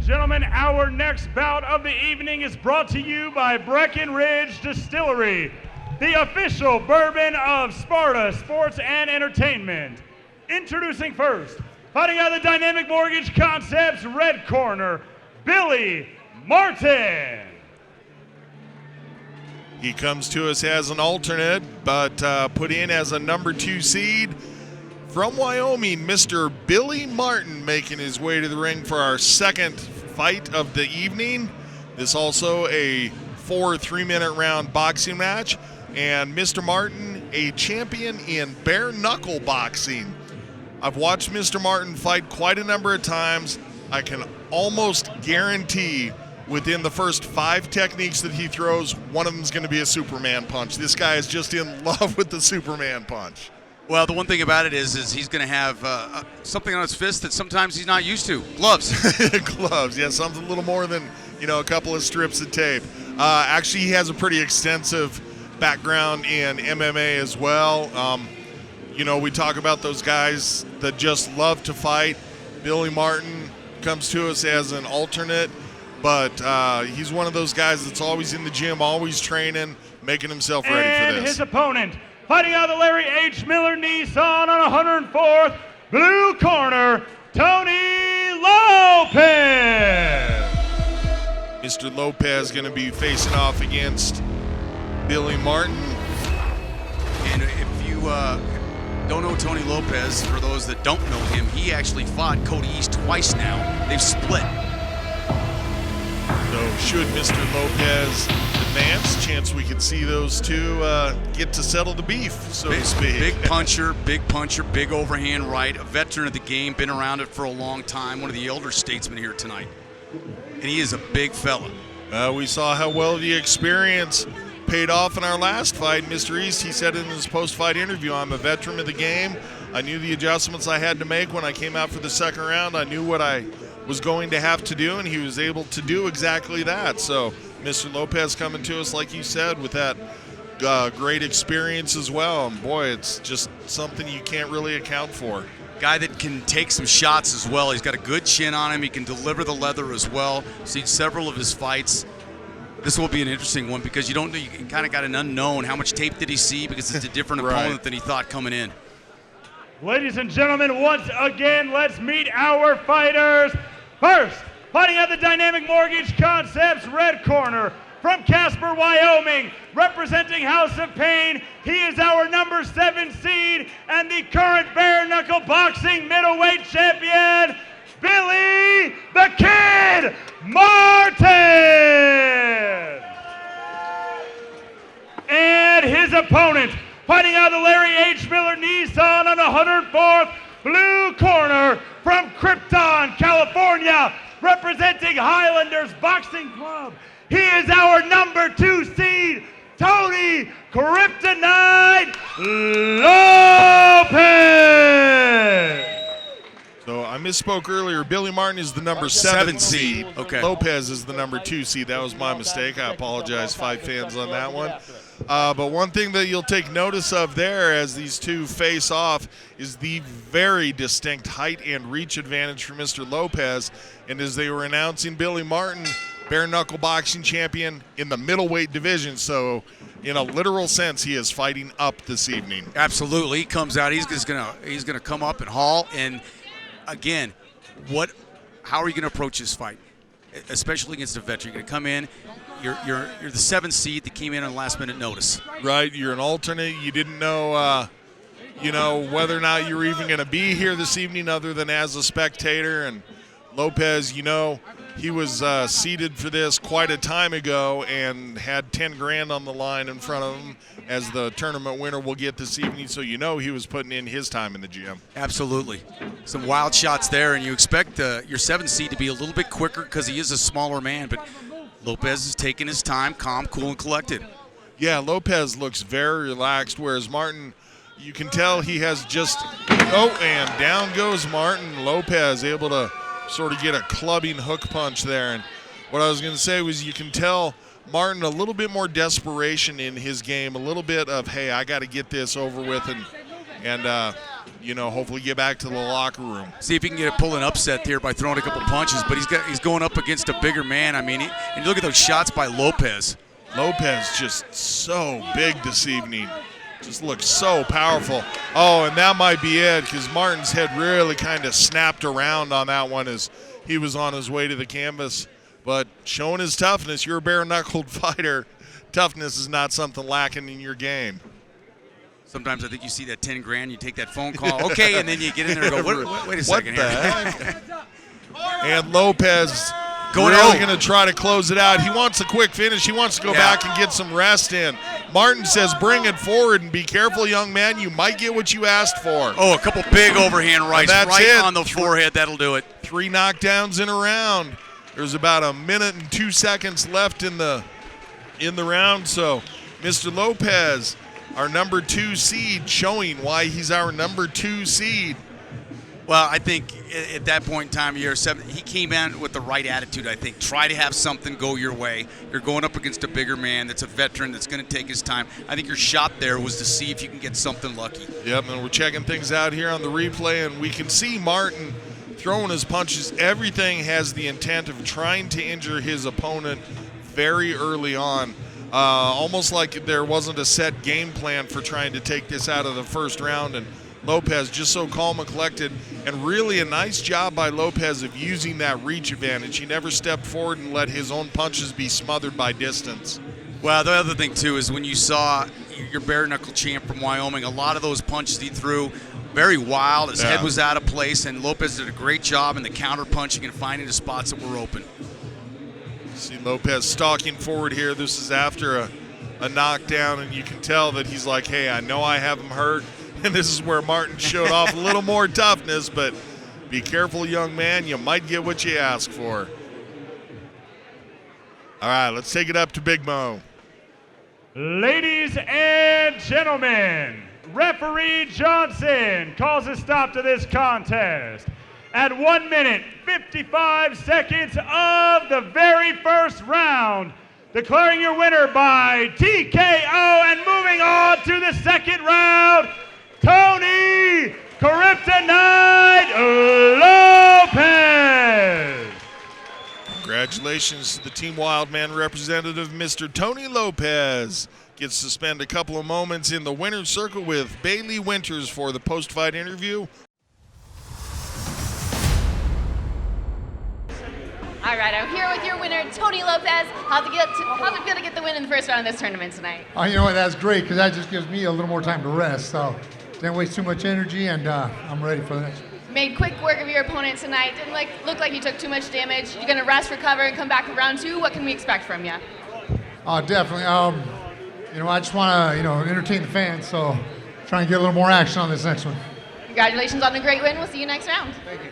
gentlemen, our next bout of the evening is brought to you by Breckenridge Distillery, the official bourbon of Sparta Sports and Entertainment. Introducing first, fighting out of the Dynamic Mortgage Concepts red corner, Billy Martin. He comes to us as an alternate, but put in as a number 2 seed. From Wyoming, Mr. Billy Martin making his way to the ring for our second fight of the evening. This also a 4 3-minute round boxing match. And Mr. Martin, a champion in bare knuckle boxing. I've watched Mr. Martin fight quite a number of times. I can almost guarantee within the first 5 techniques that he throws, one of them is going to be a Superman punch. This guy is just in love with the Superman punch. Well, the one thing about it is he's going to have something on his fist that sometimes he's not used to. Gloves. Gloves, yeah, something a little more than, a couple of strips of tape. Actually, he has a pretty extensive background in MMA as well. We talk about those guys that just love to fight. Billy Martin comes to us as an alternate, but he's one of those guys that's always in the gym, always training, making himself ready for this. And his opponent, fighting out of the Larry H. Miller Nissan on 104th, blue corner, Tony Lopez. Mr. Lopez going to be facing off against Billy Martin. And if you don't know Tony Lopez, for those that don't know him, he actually fought Cody East twice now. They've split. So should Mr. Lopez advance, chance we could see those two get to settle the beef, so to speak. Big puncher, big overhand right, a veteran of the game, been around it for a long time, one of the elder statesmen here tonight. And he is a big fella. We saw how well the experience paid off in our last fight. Mr. East, he said in his post-fight interview, I'm a veteran of the game. I knew the adjustments I had to make when I came out for the second round. I knew what I was going to have to do, and he was able to do exactly that. So Mr. Lopez coming to us, like you said, with that great experience as well. And boy, it's just something you can't really account for. Guy that can take some shots as well. He's got a good chin on him. He can deliver the leather as well. Seen several of his fights. This will be an interesting one because you don't know. You kind of got an unknown. How much tape did he see? Because it's a different opponent than he thought coming in. Ladies and gentlemen, once again, let's meet our fighters. First, fighting at the Dynamic Mortgage Concepts red corner, from Casper, Wyoming, representing House of Pain, he is our number 7 seed and the current bare knuckle boxing middleweight champion, Billy the Kid Martin. And his opponent, fighting out of the Larry H. Miller Nissan on 104th, blue corner, from Krypton, California, representing Highlanders Boxing Club. He is our number 2 seed, Tony Kryptonite Lopez. So I misspoke earlier. Billy Martin is the number 7 seed. Okay. Lopez is the number 2 seed. That was my mistake. I apologize, fight fans, on that one. But one thing that you'll take notice of there as these two face off is the very distinct height and reach advantage for Mr. Lopez. And as they were announcing Billy Martin, bare knuckle boxing champion in the middleweight division. So in a literal sense, he is fighting up this evening. Absolutely. He comes out. He's gonna come up and haul. And again, how are you gonna approach this fight, especially against a veteran? You're gonna come in. You're the 7th seed that came in on last minute notice. Right. You're an alternate. You didn't know, whether or not you were even going to be here this evening other than as a spectator. And Lopez, he was seated for this quite a time ago and had 10 grand on the line in front of him as the tournament winner will get this evening. So he was putting in his time in the gym. Absolutely. Some wild shots there, and you expect your 7th seed to be a little bit quicker because he is a smaller man, but Lopez is taking his time, calm, cool, and collected. Yeah, Lopez looks very relaxed, whereas Martin, you can tell he has and down goes Martin. Lopez able to sort of get a clubbing hook punch there. And what I was going to say was you can tell Martin a little bit more desperation in his game, a little bit of, hey, I got to get this over with and hopefully get back to the locker room. See if he can pull an upset here by throwing a couple punches, but he's going up against a bigger man. I mean, and you look at those shots by Lopez. Lopez just so big this evening. Just looks so powerful. Oh, and that might be it, because Martin's head really kind of snapped around on that one as he was on his way to the canvas. But showing his toughness, you're a bare-knuckled fighter. Toughness is not something lacking in your game. Sometimes I think you see that 10 grand, you take that phone call, okay, and then you get in there and go, wait a second here. What the heck? And Lopez really going to try to close it out. He wants a quick finish. He wants to go back and get some rest in. Martin says bring it forward and be careful, young man. You might get what you asked for. Oh, a couple big overhand rights right on the forehead. That'll do it. 3 knockdowns in a round. There's about 1 minute and 2 seconds left in the round. So Mr. Lopez, our number 2 seed, showing why he's our number 2 seed. Well, I think at that point in time, year 7, he came in with the right attitude, I think. Try to have something go your way. You're going up against a bigger man that's a veteran that's going to take his time. I think your shot there was to see if you can get something lucky. Yep, and we're checking things out here on the replay, and we can see Martin throwing his punches. Everything has the intent of trying to injure his opponent very early on. Almost like there wasn't a set game plan for trying to take this out of the first round, and Lopez just so calm and collected, and really a nice job by Lopez of using that reach advantage. He never stepped forward and let his own punches be smothered by distance. Well, the other thing, too, is when you saw your bare-knuckle champ from Wyoming, a lot of those punches he threw, very wild. His head was out of place, and Lopez did a great job in the counter-punching and finding the spots that were open. See Lopez stalking forward here. This is after a knockdown, and you can tell that he's like, hey, I know I have him hurt. And this is where Martin showed off a little more toughness, but be careful, young man. You might get what you ask for. All right, let's take it up to Big Mo. Ladies and gentlemen, referee Johnson calls a stop to this contest at 1 minute, 55 seconds of the very first round, declaring your winner by TKO and moving on to the second round, Tony Kryptonite Lopez. Congratulations to the Team Wildman representative, Mr. Tony Lopez. Gets to spend a couple of moments in the winner's circle with Bailey Winters for the post-fight interview. All right, I'm here with your winner, Tony Lopez. How's it feel to get the win in the first round of this tournament tonight? Oh, you know what? That's great, because that just gives me a little more time to rest. So didn't waste too much energy, and I'm ready for the next one. Made quick work of your opponent tonight. Didn't look like you took too much damage. You're gonna rest, recover, and come back for round 2. What can we expect from you? Oh, definitely. I just want to, entertain the fans, so try and get a little more action on this next one. Congratulations on the great win. We'll see you next round. Thank you.